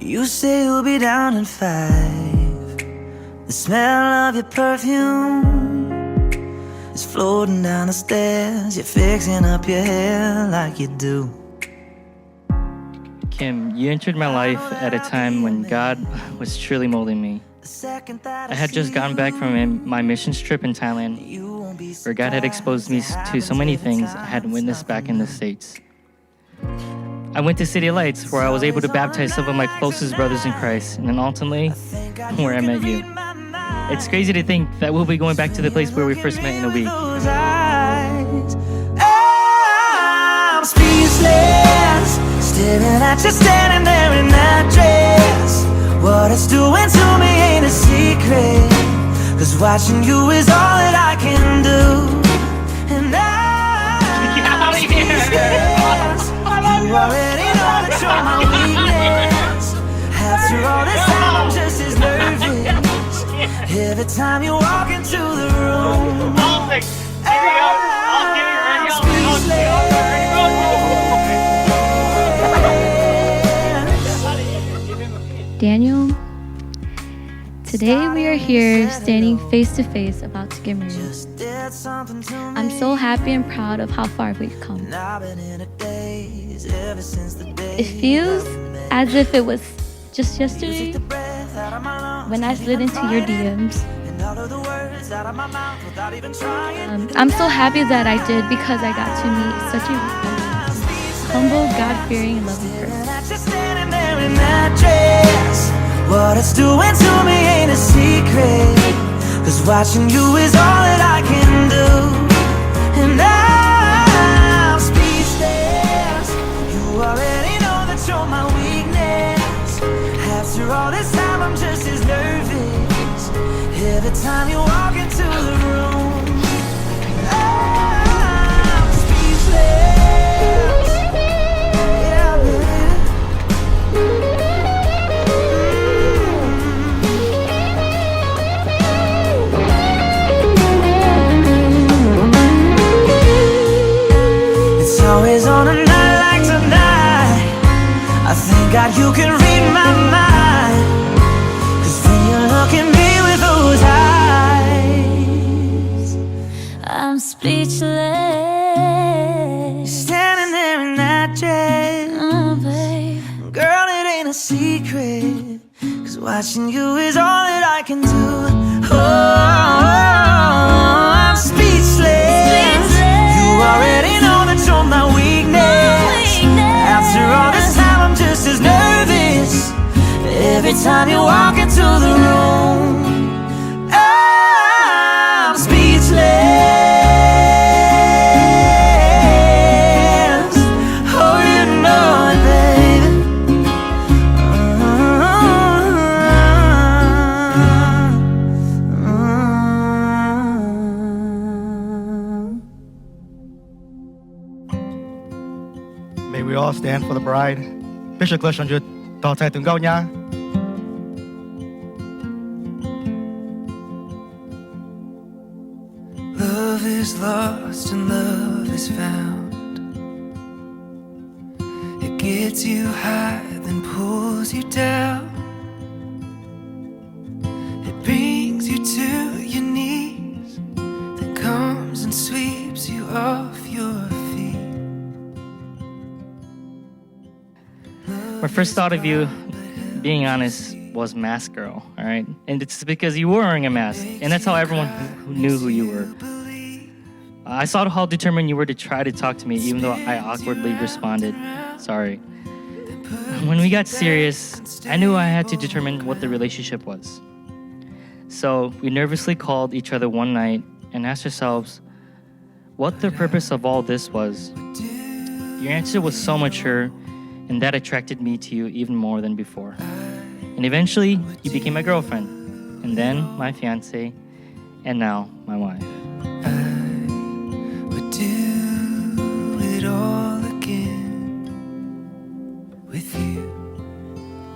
You say you'll be down in 5. The smell of your perfume is floating down the stairs. You're fixing up your hair like you do. Kim, you entered my life at a time when God was truly molding me. I had just gotten back from my missions trip in Thailand, where God had exposed me to so many things I hadn't witnessed back in the States. I went to City Lights, where I was able to baptize some of my closest brothers in Christ, and then ultimately, where I met you. It's crazy to think that we'll be going back to the place where we first met in a week. I'm speechless, staring at you standing there in that dress. What it's doing to me ain't a secret, 'cause watching you is all that I can do. And I'm speechless. You already know that you're my weakness. After all this time, I'm just as nervous every time you walk into the room. I'm speechless. Daniel, today we are here standing face to face about to get married. I'm so happy and proud of how far we've come. It feels as if it was just yesterday when I slid into your DMs. I'm so happy that I did, because I got to meet such a humble, God-fearing, and loving person. What it's doing to me ain't a secret, 'cause watching you is all that I can do. And I'm speechless. You already know that you're my weakness. After all this time, I'm just as nervous every time you walk into the room. I'm speechless. Yeah, baby. It's always on a night like tonight, I thank God you can read my mind, 'cause when you look at me with those eyes, I'm speechless. Standing there in that dress, oh babe, girl, it ain't a secret, 'cause watching you is all that I can do. Oh, I'm speechless. You already know that you're my weakness. After all this time, I'm just as nervous every time you walk into the room. I'm speechless. Oh, you know it, baby. May we all stand for the bride. 必須舉上住當祭斷鳩呀。Love is lost and love is found. It gets you high, then pulls you down. It brings you to your knees, then comes and sweeps you off your feet. My first thought of you, being honest, was mask girl, all right? And it's because you were wearing a mask, and that's how everyone knew who you were. I saw how determined you were to try to talk to me, even though I awkwardly responded, sorry. When we got serious, I knew I had to determine what the relationship was. So we nervously called each other one night and asked ourselves what the purpose of all this was. Your answer was so mature, and that attracted me to you even more than before. And eventually, you became my girlfriend, and then my fiancé, and now my wife. I would do it all again with you.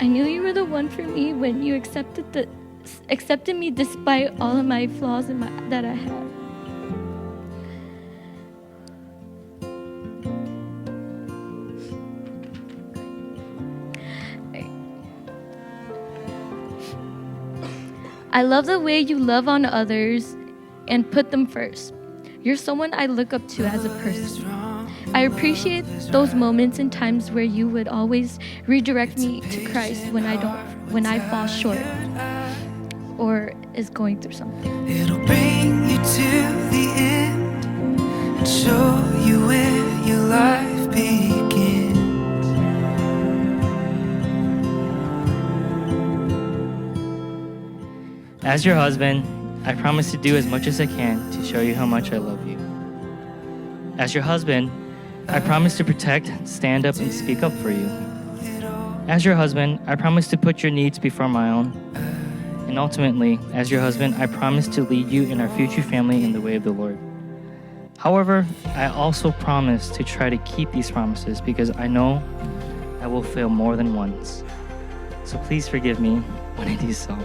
I knew you were the one for me when you accepted me despite all of my flaws that I had. I love the way you love on others and put them first. You're someone I look up to as a person. I appreciate those moments and times where you would always redirect me to Christ when I fall short or is going through something. It'll bring you to the end and show you where your life begins. As your husband, I promise to do as much as I can to show you how much I love you. As your husband, I promise to protect, stand up, and speak up for you. As your husband, I promise to put your needs before my own. And ultimately, as your husband, I promise to lead you and our future family in the way of the Lord. However, I also promise to try to keep these promises because I know I will fail more than once. So please forgive me when I do so.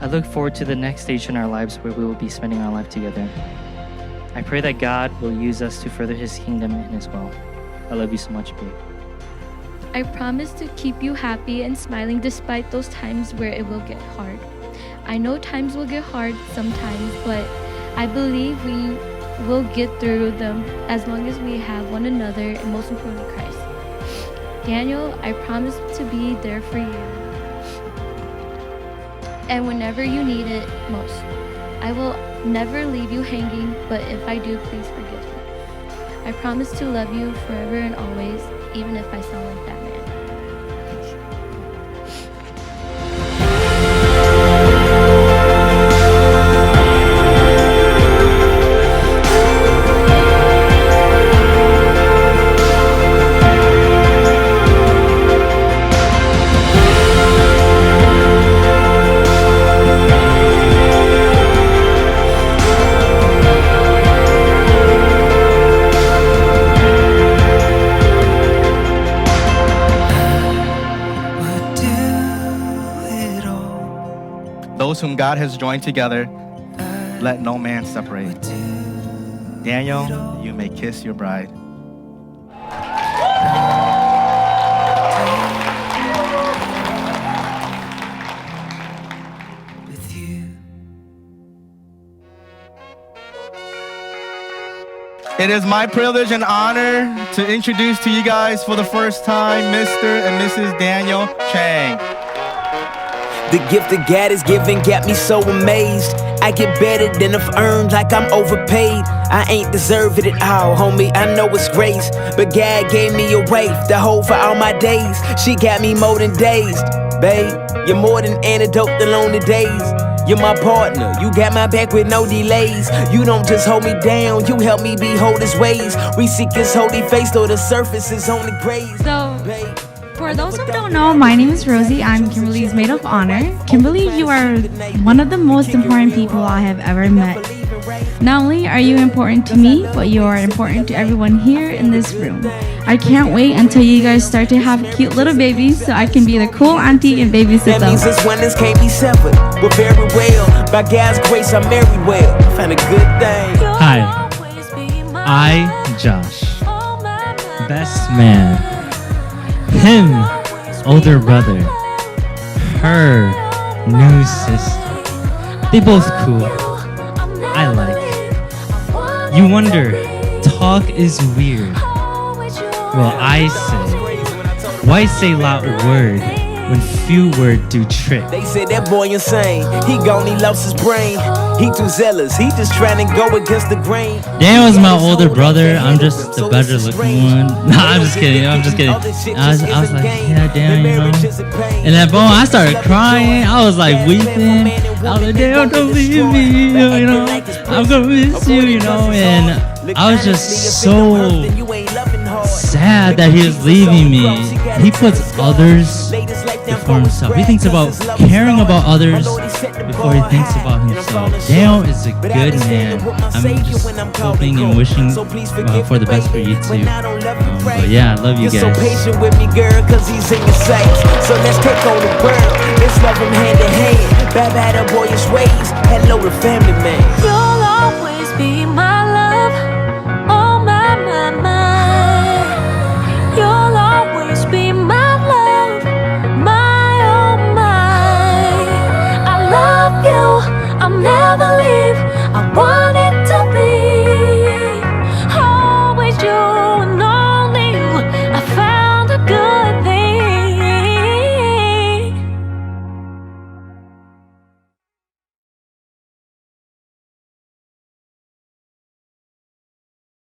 I look forward to the next stage in our lives where we will be spending our life together. I pray that God will use us to further His kingdom in as well. I love you so much, babe. I promise to keep you happy and smiling despite those times where it will get hard. I know times will get hard sometimes, but I believe we will get through them as long as we have one another and most importantly, Christ. Daniel, I promise to be there for you. And whenever you need it most. I will never leave you hanging, but if I do, please forgive me. I promise to love you forever and always, even if I sound like that man. Those whom God has joined together, let no man separate. Daniel, you may kiss your bride. With you. It is my privilege and honor to introduce to you guys for the first time Mr. and Mrs. Daniel Chang. The gift that God is giving got me so amazed. I get better than I've earned, like I'm overpaid. I ain't deserved it at all, homie, I know it's grace. But God gave me a wife to hold for all my days. She got me more than dazed. Babe, you're more than antidote to lonely days. You're my partner, you got my back with no delays. You don't just hold me down, you help me behold His ways. We seek His holy face, though the surface is only grace. So, for those who don't know, my name is Rosie. I'm Kimberly's maid of honor. Kimberly, you are one of the most important people I have ever met. Not only are you important to me, but you are important to everyone here in this room. I can't wait until you guys start to have cute little babies so I can be the cool auntie and babysit That means them. this oneness can't be severed, but very well. By God's grace, I'm married well. Found a good thing. Hi, I, Josh, best man, him, older brother, her, new sister. They both cool. I like. You wonder, talk is weird. Well, I say, why say loud word when few word do trick? They say that boy insane. He gone, he lost his brain. He too zealous. He just trying to go against the grain. Dan was my older brother. I'm just the better looking one. Nah, I'm just kidding. I'm just kidding. I was like, yeah, Dan, you know. And then boom, I started crying. I was like weeping. I was like, Dan, don't leave me. You know, I'm gonna miss you. You know, and I was just so sad that he was leaving me. He puts others before himself. He thinks about caring about others before he thinks about himself. Daniel is a good man. I'm just hoping and wishing for the best for you too. But yeah, I love you guys. You're so patient with me, girl, cause he's in your sights. So let's take on the world. Let's love him hand in hand. Bye bye the boyish ways. Hello to family man. You'll always be my love. Oh my, my, my. You'll always be my love. My, oh my. I love I'll never leave. I want